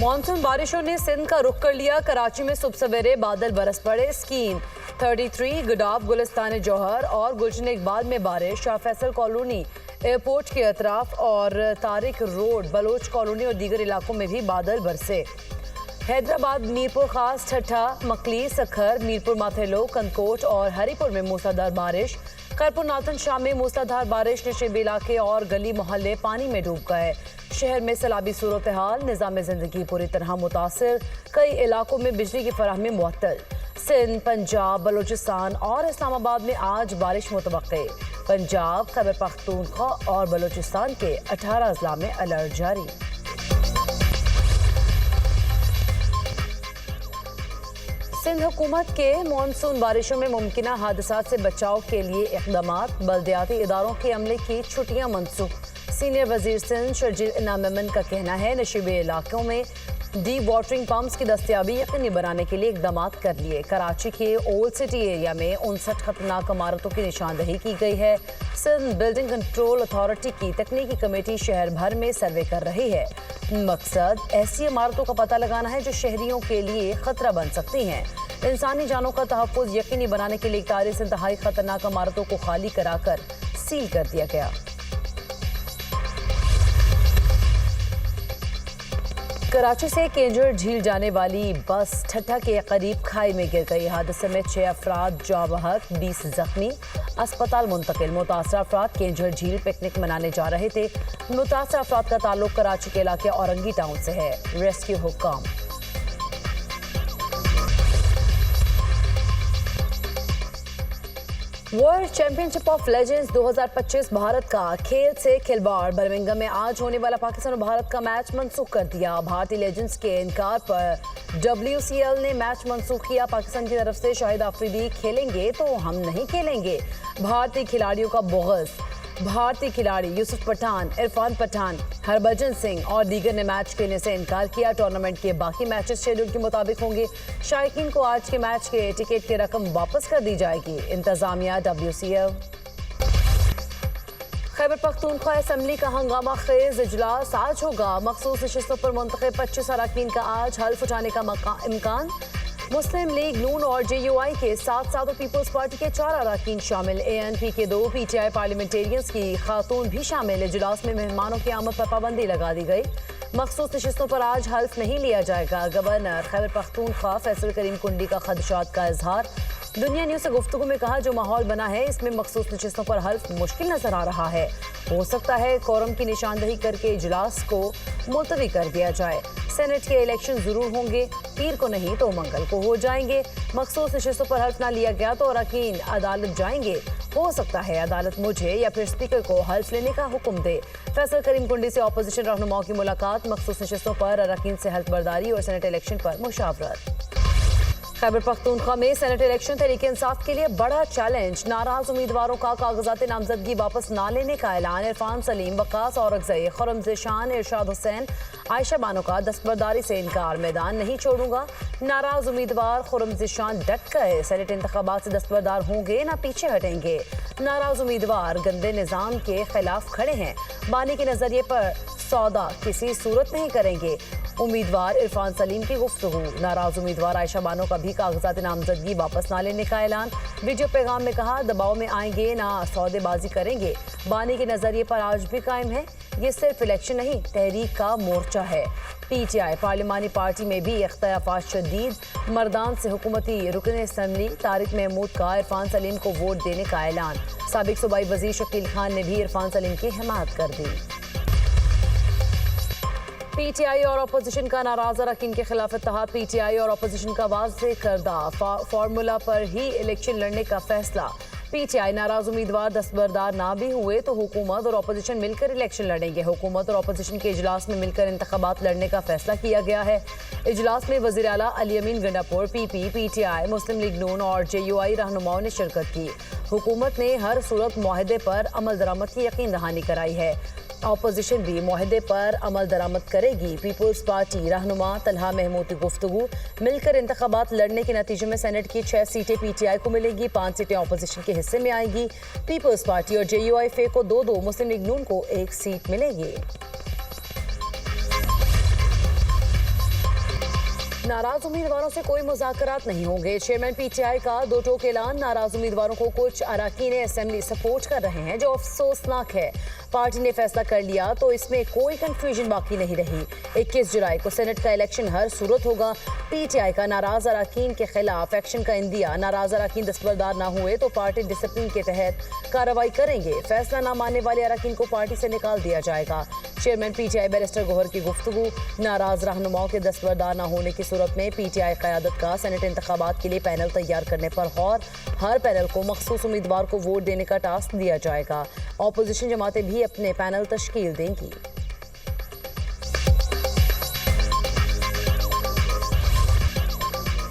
Monsoon बारिशों ने सिंध का रुख कर लिया। कराची में सुबह सवेरे बादल बरस पड़े। स्कीम 33, गुडाब, गुलिस्तान जौहर और गुलशन इकबाल में बारिश। शाह फैसल कॉलोनी एयरपोर्ट के अतराफ और तारिक रोड, बलोच कॉलोनी और दीगर इलाकों में भी बादल बरसे। हैदराबाद, मीरपुर खास, ठट्ठा, मकली, सखर, मीरपुर माथेलो, कंदकोट और हरीपुर में मूसलाधार बारिश। खैरपुर नाथन शाह में मूसलाधार बारिश। नशेबी इलाके और गली मोहल्ले पानी में डूब गए। शहर में सैलाबी सूरत हाल, निज़ाम जिंदगी पूरी तरह मुतासिर। कई इलाकों में बिजली की फराहमी मुअत्तल। सिंध, पंजाब, बलूचिस्तान और इस्लामाबाद में आज बारिश मुतवक्के। पंजाब, खैबर पख्तूनख्वा और बलूचिस्तान के 18 अजला में अलर्ट जारी। सिंध हुकूमत के मानसून बारिशों में मुमकिना हादसात से बचाव के लिए इक़दामात। बल्दियाती इदारों के अमले की छुट्टियां मनसूख। सीनियर वजीर सिंध शर्जील इनाम मेमन का कहना है नशीबे इलाकों में डी वाटरिंग पम्प्स की दस्तियाबी यकीनी बनाने के लिए इक़दामात कर लिए। कराची के ओल्ड सिटी एरिया में 59 खतरनाक इमारतों की निशानदही की गई है। सिंध बिल्डिंग कंट्रोल अथॉरिटी की तकनीकी कमेटी शहर भर में सर्वे कर रही है। मकसद ऐसी इमारतों का पता लगाना है जो शहरियों के लिए खतरा बन सकती हैं। इंसानी जानों का तहफ़्फ़ुज़ यकीनी बनाने के लिए 41 इंतहाई खतरनाक इमारतों को खाली कराकर सील कर दिया गया। कराची से केंजर झील जाने वाली बस ठट्ठा के करीब खाई में गिर गई। हादसे में 6 अफराद जाँ बहक, 20 जख्मी, अस्पताल मुंतकिल। मुतासरा अफराद केंजर झील पिकनिक मनाने जा रहे थे। मुतासरा अफराद का ताल्लुक कराची के इलाके औरंगी टाउन से है। रेस्क्यू हुक्म। World championship of legends 2025 Bharat का खेल से खिलवाड़। बर्मिंघम में आज होने वाला पाकिस्तान और भारत का मैच मनसूख कर दिया। भारतीय लेजेंड्स के इनकार पर WCL ने मैच मनसूख किया। पाकिस्तान की तरफ से शाहिद आफरीदी खेलेंगे तो हम नहीं खेलेंगे। भारतीय खिलाड़ियों का बोगस। भारतीय खिलाड़ी यूसुफ पठान, इरफान पठान, हरभजन सिंह और दीगर ने मैच खेलने से इनकार किया। टूर्नामेंट के बाकी मैचेस शेड्यूल के मुताबिक होंगे। शायकीन को आज के मैच के टिकट की रकम वापस कर दी जाएगी। इंतजामिया WCL। खैबर पख्तूनख्वा असम्बली का हंगामा खेज इजलास आज होगा। मखसूस नशिस्तों पर मुंतखब 25 अरकान का आज हल्फ उठाने का इम्कान। मुस्लिम लीग नून और JUI के साथ पीपल्स पार्टी के 4 अरकान शामिल। ANP के 2 PTI पार्लियामेंटेरियंस की खातून भी शामिल। इजलास में मेहमानों की आमद पर पाबंदी लगा दी गई। मखसूस नशिस्तों पर आज हल्फ नहीं लिया जाएगा। गवर्नर खैबर पख्तूनख्वा फैसल करीम कुंडी का खदशात का इजहार। दुनिया न्यूज़ से गुफ्तगू में कहा जो माहौल बना है इसमें मखसूस नशिस्तों पर हल्फ मुश्किल नजर आ रहा है। हो सकता है कोरम की निशानदही करके इजलास को मुलतवी कर दिया जाए। सेनेट के इलेक्शन जरूर होंगे, पीर को नहीं तो मंगल को हो जाएंगे। मखसूस नशिस्तों पर हल्फ ना लिया गया तो अरकान अदालत जाएंगे। हो सकता है अदालत मुझे या फिर स्पीकर को हल्फ लेने का हुक्म दे। फैसल करीम कुंडी से अपोजिशन रहनुमाओं की मुलाकात। मखसूस नशिस्तों पर अरकान से हल्फ बर्दारी और सेनेट इलेक्शन पर मुशावरत। खैबर पख्तूनख्वा में सेनेट इलेक्शन तहरीक इंसाफ के लिए बड़ा चैलेंज। नाराज उम्मीदवारों का कागजात नामजदगी वापस ना लेने का ऐलान। इरफान सलीम, वक्कास औरंगज़ई, खुर्रम इरशाद हुसैन, आयशा बानो का दस्तबरदारी से इनकार। मैदान नहीं छोड़ूंगा। नाराज उम्मीदवार खुर्रम डट गए। सेनेट इंतखाबात से दस्तबरदार होंगे ना पीछे हटेंगे। नाराज उम्मीदवार गंदे निज़ाम के खिलाफ खड़े हैं। बानी के नजरिए पर सौदा किसी सूरत नहीं करेंगे। उम्मीदवार इरफान सलीम की गुफ्तगू। नाराज उम्मीदवार आयशा बानो का भी कागजात नामजदगी वापस ना लेने का ऐलान। वीडियो पैगाम में कहा दबाव में आएंगे ना सौदेबाजी करेंगे। बानी के नजरिए पर आज भी कायम है। ये सिर्फ इलेक्शन नहीं तहरीक का मोर्चा है। PTI पार्लिमानी पार्टी में भी इख्तिलाफात शदीद। मर्दान से हुकूमती रुकन असम्बली तारिक महमूद का इरफान सलीम को वोट देने का ऐलान। साबिक सूबाई वजीर शकील खान ने भी इरफान सलीम की हिमायत कर दी। PTI और अपोजिशन का नाराज अरकान के खिलाफ इत्तेहाद। PTI और अपोजिशन का वाज़ेह करदा फार्मूला पर ही इलेक्शन लड़ने का फैसला। PTI नाराज उम्मीदवार दस्तबरदार ना भी हुए तो हुकूमत और अपोजिशन मिलकर इलेक्शन लड़ेंगे। हुकूमत और अपोजिशन के इजलास में मिलकर इंतखाबात लड़ने का फैसला किया गया है। इजलास में वज़ीर आला अली अमीन गंडापुर, PP, PTI, मुस्लिम लीग नून और JUI रहनुमाओं ने शिरकत की। हुकूमत ने हर सूरत मुआहदे पर अमल दरामद की यकीन दहानी कराई है। अपोजिशन भी मुआहदे पर अमल दरामद करेगी। पीपल्स पार्टी रहनुमा तलहा महमूद की गुफ्तगू। मिलकर इंतखाबात लड़ने के नतीजे में सेनेट की 6 सीटें PTI को मिलेंगी, 5 सीटें अपोजिशन के हिस्से में आएंगी। पीपल्स पार्टी और JUI फे को 2-2, मुस्लिम लीग नून को 1 सीट मिलेगी। नाराज उम्मीदवारों से कोई मुज़ाकरात नहीं होंगे। चेयरमैन पीटीआई का दो टोक ऐलान। नाराज उम्मीदवारों को कुछ अराकीन असेंबली सपोर्ट कर रहे हैं, जो अफसोसनाक है। पार्टी ने फैसला कर लिया तो इसमें कोई कंफ्यूजन बाकी नहीं रही। 21 जुलाई को सेनेट का इलेक्शन हर सूरत होगा। पीटीआई का नाराज अराकीन के खिलाफ एक्शन का इंदिया। नाराज अराकीन दस्तबरदार न हुए तो पार्टी डिसिप्लिन के तहत कार्रवाई करेंगे। फैसला न मानने वाले अराकीन को पार्टी से निकाल दिया जाएगा। चेयरमैन पीटीआई बैरिस्टर गौहर की गुफ्तगू। नाराज रहनुमाओं के दस्तबरदार न होने की सूरत में पीटीआई क़यादत का सेनेट इंतखाबात के लिए पैनल तैयार करने पर गौर। हर पैनल को मखसूस उम्मीदवार को वोट देने का टास्क दिया जाएगा। ऑपोजिशन जमातें भी अपने पैनल तश्कील देंगी।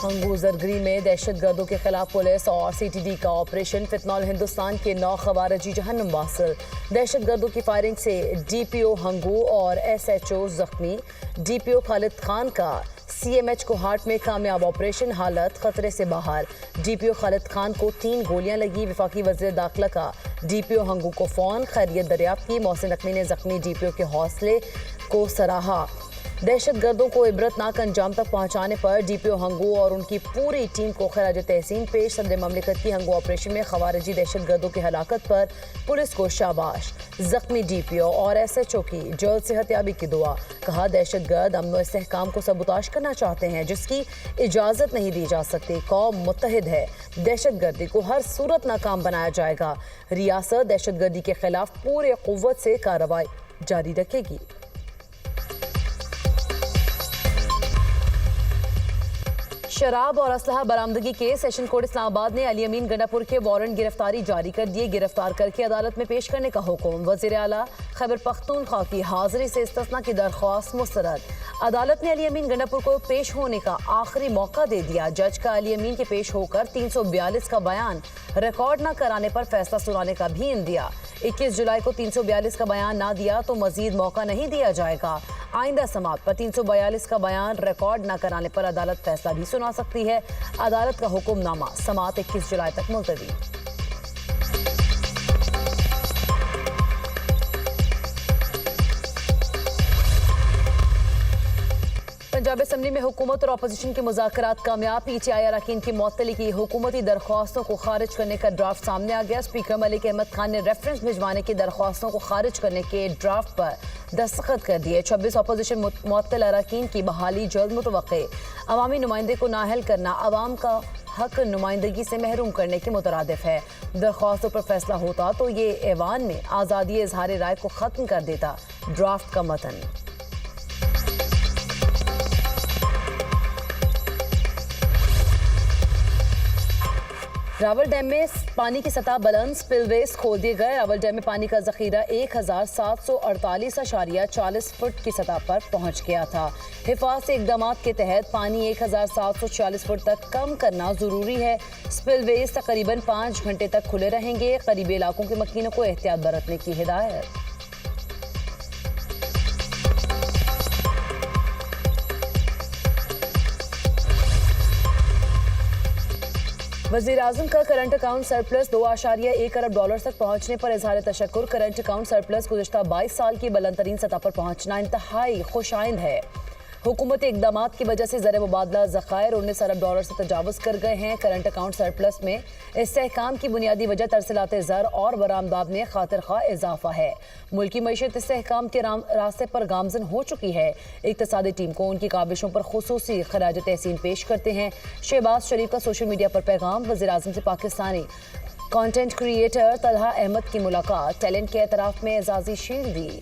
हंगू जरगरी में दहशतगर्दों के खिलाफ पुलिस और सीटीडी का ऑपरेशन। फितनौल हिंदुस्तान के 9 खवारजी जहन्नुम वासिल। दहशतगर्दों की फायरिंग से डीपीओ हंगू और एसएचओ जख्मी। डीपीओ खालिद खान का सीएमएच को हार्ट में कामयाब ऑपरेशन, हालत खतरे से बाहर। डीपीओ खालिद खान को 3 गोलियां लगी। वफाकी वज़ीर दाखिला का डीपीओ हंगू को फोन, खैरियत दरियाफ्त की। मोहसिन नकवी ने जख्मी डीपीओ के हौसले को सराहा। दहशतगर्दों को इबरतनाक अंजाम तक पहुंचाने पर डीपीओ हंगू और उनकी पूरी टीम को खराज तहसीन पेश। सदर ममलिकत की हंगू ऑपरेशन में खवारजी दहशतगर्दों की हलाकत पर पुलिस को शाबाश। जख्मी डीपीओ और एसएचओ की जल्द सेहतयाबी की दुआ। कहा, दहशतगर्द अमन व इस्तेहकाम को सबूताश करना चाहते हैं, जिसकी इजाज़त नहीं दी जा सकती। कौम मुत्तहिद है, दहशतगर्दी को हर सूरत नाकाम बनाया जाएगा। रियासत दहशतगर्दी के खिलाफ पूरे कुव्वत से कार्रवाई जारी रखेगी। शराब और असलहा बरामदगी के सेशन कोर्ट इस्लामाबाद ने अली अमीन गंडापुर के वारंट गिरफ्तारी जारी कर दिए। गिरफ्तार करके अदालत में पेश करने का हुक्म। वज़ीर आला खैबर पख्तूनख्वा की हाजिरी से इस्तिस्ना की दरख्वास्त मुस्तरद। अदालत ने अली अमीन गंडापुर को पेश होने का आखिरी मौका दे दिया। जज का अली अमीन के पेश होकर 342 का बयान रिकॉर्ड न कराने पर फैसला सुनाने का भी इंदिया। 21 जुलाई को 342 का बयान ना दिया तो मजीद मौका नहीं दिया जाएगा। आइंदा समात पर 342 का बयान रिकॉर्ड न कराने पर अदालत फैसला भी सुना सकती है। अदालत का हुक्मनामा समात 21 जुलाई तक मुलतवी। पंजाब असम्बली में हुकूमत और अपोजिशन के मुज़ाकरात कामयाब। पीटीआई अरकान की मुअत्तली की हुकूमती दरख्वास्तों को खारिज करने का ड्राफ्ट सामने आ गया। स्पीकर मलिक अहमद खान ने रेफरेंस भिजवाने की दरख्वास्तों को खारिज करने के ड्राफ्ट पर दस्तखत कर दिए। 26 अपोजिशन मुअत्तल अरकान की बहाली जल्द मुतवक्के। अवामी नुमाइंदे को नाअहल करना अवाम का हक नुमाइंदगी से महरूम करने के मुतरादिफ है। दरख्वास्तों पर फैसला होता तो ये ऐवान में आज़ादी इजहार राय को ख़त्म कर देता। ड्राफ्ट का मतन। रावल डैम में पानी की सतह बुलंद। स्पिलवेज खोल दिए गए। रावल डैम में पानी का जखीरा 1748.40 फुट की सतह पर पहुंच गया था। हिफाजती इकदाम के तहत पानी 1740 फुट तक कम करना जरूरी है। स्पिलवेज तकरीबन 5 घंटे तक खुले रहेंगे। करीबी इलाकों के मकीनों को एहतियात बरतने की हिदायत। वज़ीर आज़म का करंट अकाउंट सरप्लस 2.1 अरब डॉलर तक पहुंचने पर इजहार तशक्कुर। करंट अकाउंट सरप्लस गुज़श्ता 22 साल की बुलंद तरीन सतह पर पहुंचना इंतहाई खुशाइंद है। हुकूमती इक़दाम की वजह से ज़र मुबादला ज़खायर 19 अरब डॉलर से तजावुज़ कर गए हैं। करंट अकाउंट सरप्लस में इस्तेहकाम की बुनियादी वजह तरसीलात ज़र और बरामदात में खातिर खा इजाफा है। मुल्की मईशत इस्तेहकाम के रास्ते पर गामजन हो चुकी है। इक़्तिसादी टीम को उनकी काबिशों पर खुसूसी खराज तहसीन पेश करते हैं। शहबाज शरीफ का सोशल मीडिया पर पैगाम। वज़ीर आज़म से पाकिस्तानी कॉन्टेंट क्रिएटर तलहा अहमद की मुलाकात। टैलेंट के एतराफ़ में एजाज़ी शील्ड दी।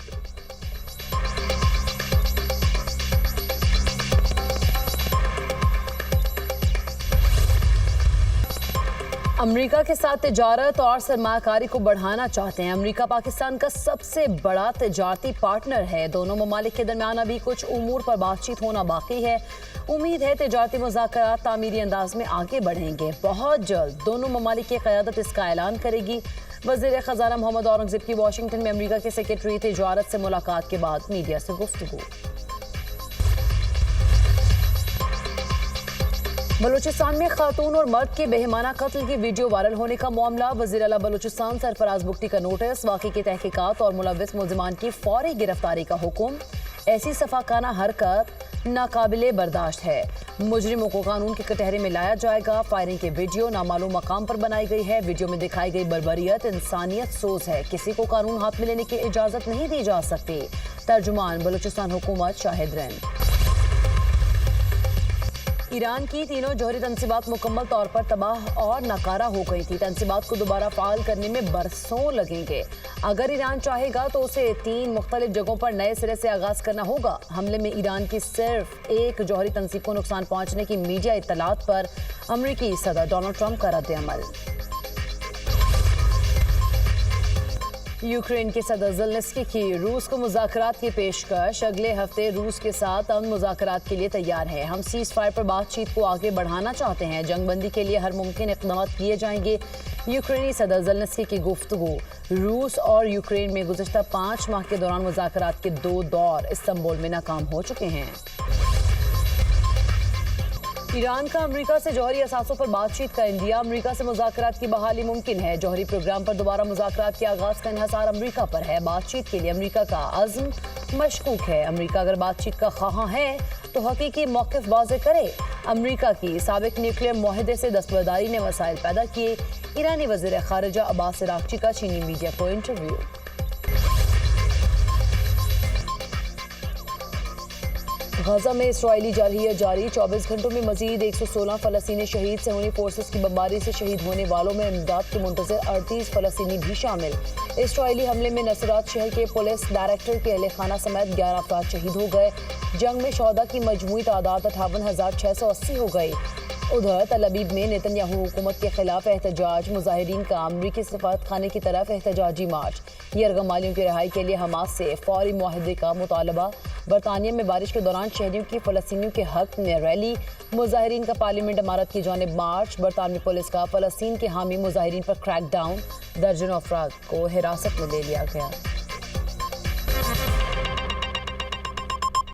अमेरिका के साथ तिजारत और सरमायाकारी को बढ़ाना चाहते हैं। अमेरिका पाकिस्तान का सबसे बड़ा तिजारती पार्टनर है। दोनों ममालिक के दरमियान अभी कुछ उमूर पर बातचीत होना बाकी है। उम्मीद है तिजारती मुज़ाकरात तामीरी अंदाज में आगे बढ़ेंगे। बहुत जल्द दोनों ममालिक की क़यादत इसका ऐलान करेगी। वज़ीर ख़ज़ाना मोहम्मद औरंगज़ेब की वाशिंगटन में अमेरिका के सेक्रेटरी तिजारत से मुलाकात के बाद मीडिया से गुफ्तगू। बलूचिस्तान में खातून और मर्द के बेहमाना कत्ल की वीडियो वायरल होने का मामला। वज़ीर आला बलूचिस्तान सरफराज बुख्ती का नोटिस। वाक़ई की तहकीकात और मुलव्विस मुल्ज़िमान की फौरी गिरफ्तारी का हुक्म। ऐसी सफाकाना हरकत नाकाबिले बर्दाश्त है। मुजरिमों को कानून के कटहरे में लाया जाएगा। फायरिंग के वीडियो नामालूम मकाम पर बनाई गई है। वीडियो में दिखाई गई बर्बरियत इंसानियत सोज है। किसी को कानून हाथ में लेने की इजाजत नहीं दी जा सकती। तर्जुमान बलूचिस्तान हुकूमत शाहिद रैन। ईरान की तीनों जौहरी तंसीबात मुकम्मल तौर पर तबाह और नाकारा हो गई थी। तंसीबात को दोबारा फाल करने में बरसों लगेंगे। अगर ईरान चाहेगा तो उसे 3 मुख्तलिफ जगहों पर नए सिरे से आगाज करना होगा। हमले में ईरान की सिर्फ एक जौहरी तंसीब को नुकसान पहुंचने की मीडिया इत्तलात पर अमरीकी सदर डोनाल्ड ट्रंप का रद्द-ए-अमल। यूक्रेन के सदर ज़ेलेंस्की की रूस को मुज़ाकरात की पेशकश। अगले हफ्ते रूस के साथ अमन मुज़ाकरात के लिए तैयार है। हम सीज़ फायर पर बातचीत को आगे बढ़ाना चाहते हैं। जंगबंदी के लिए हर मुमकिन इक़दाम किए जाएंगे। यूक्रेनी सदर ज़ेलेंस्की की गुफ्तगू। रूस और यूक्रेन में गुज़िश्ता 5 माह के दौरान मुज़ाकरात के 2 दौर इस्तांबुल में नाकाम हो चुके हैं। ईरान का अमेरिका से जौहरी असासों पर बातचीत का इंडिया। अमेरिका से मुज़ाकरात की बहाली मुमकिन है। जौहरी प्रोग्राम पर दोबारा मुज़ाकरात के आगाज का इन्हसार अमेरिका पर है। बातचीत के लिए अमेरिका का अज़्म मशकूक है। अमेरिका अगर बातचीत का ख्वाहां है तो हकीकी मौक़िफ़ वाज़े करे। अमेरिका की साबिक न्यूक्लियर मुआहदे से दस्तबरदारी ने मसाइल पैदा किए। ईरानी वज़ीर ख़ारिजा अब्बास अराग़ची का चीनी मीडिया को इंटरव्यू। गजा में इसराइली जारहियत जारी। 24 घंटों में मजीद 116 फ़लस्तीनी शहीद। सहूनी फोर्सेस की बमबारी से शहीद होने वालों में इमदाद के मुंतज़िर 38 फ़लस्तीनी भी शामिल। इसराइली हमले में नसरात शहर के पुलिस डायरेक्टर के अहले खाना समेत 11 अफराद शहीद हो गए। जंग में शोहदा की मजमूई तादाद 58,680 हो गई। उधर तल अबीब में नेतन्याहू हुकूमत के खिलाफ एहतजाज। मुजाहिरीन का अमरीकी सफारत खाने की तरफ एहतजाजी मार्च। यरगमालियों की रिहाई के लिए हमास से फौरी मुआहदे का मुतालबा। बरतानिया में बारिश के दौरान शहरियों की फ़लस्तीनियों के हक में रैली। मुजाहिरीन का पार्लियामेंट इमारत की जानिब मार्च। बरतानवी पुलिस का फ़लस्तीन के हामी मुजाहिरीन पर क्रैकडाउन। दर्जनों अफराद को हिरासत में ले लिया गया।